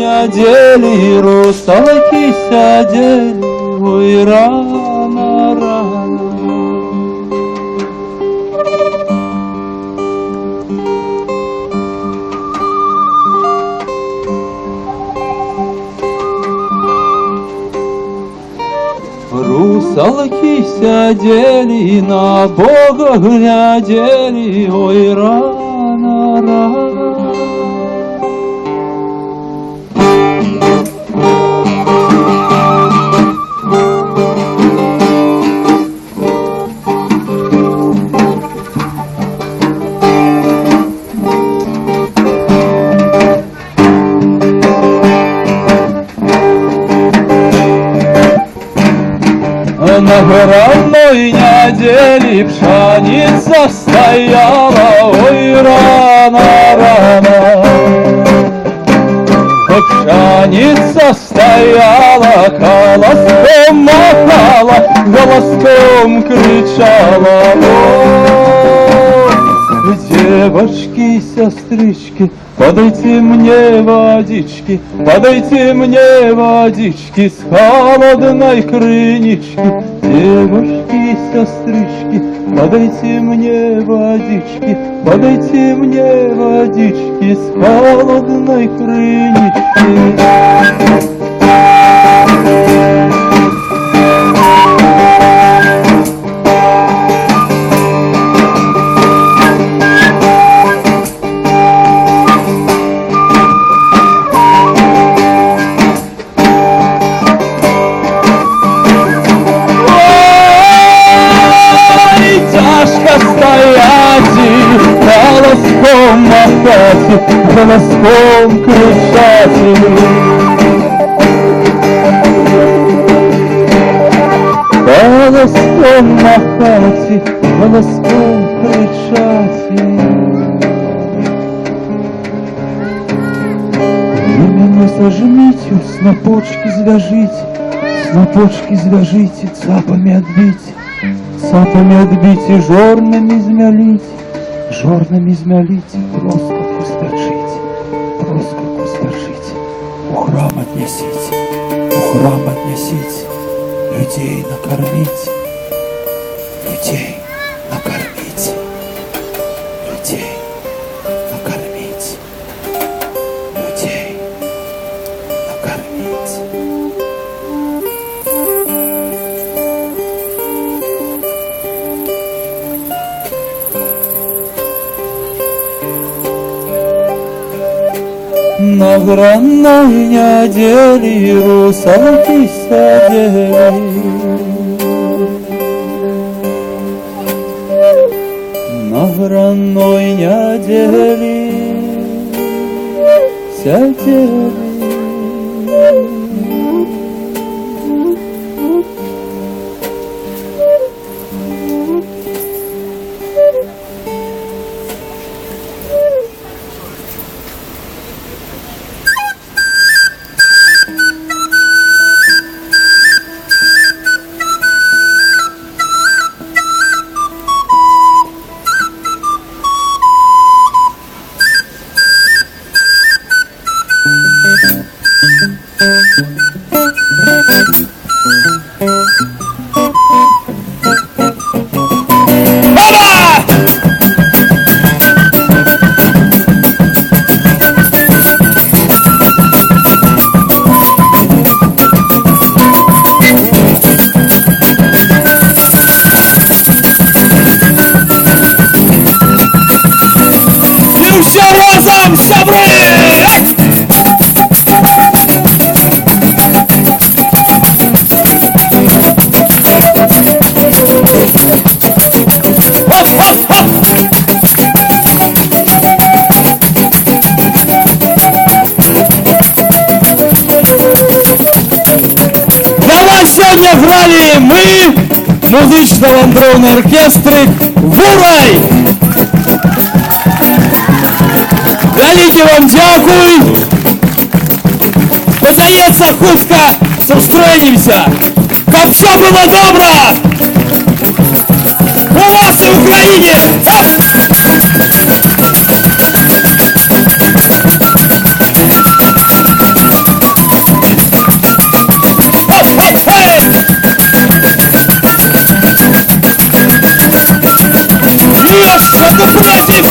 недели русалки сидели, ой, рано, рано. Русалки сидели, на Бога глядели, ой, рано, рано. На гранной неделе пшеница стояла, ой, рано, рано. Пшеница стояла, колоском махала, голоском кричала. О, девочки, сестрички, подайте мне водички, подайте мне водички с холодной крынички. Девушки, сестрички, подайте мне водички, подайте мне водички с холодной крынички. Голоском махать, голоском кричать. Голоском махать, голоском кричать. Вы меня сожмите, снопочки звяжите, цапами отбить и жорнами змялить, проскоку сторжите, у храм отнесите, людей накормить, людей накормить. На гранной неделе русалки сидели, на гранной неделе сидели. Все разом собрались! Для вас сегодня грали мы, музично-вандровный оркестрик «Вурай». Велике вам дякую! Подається хустка, зустрінемося! Щоб все було добре! У вас і в Україні! Оп! Разноплатье,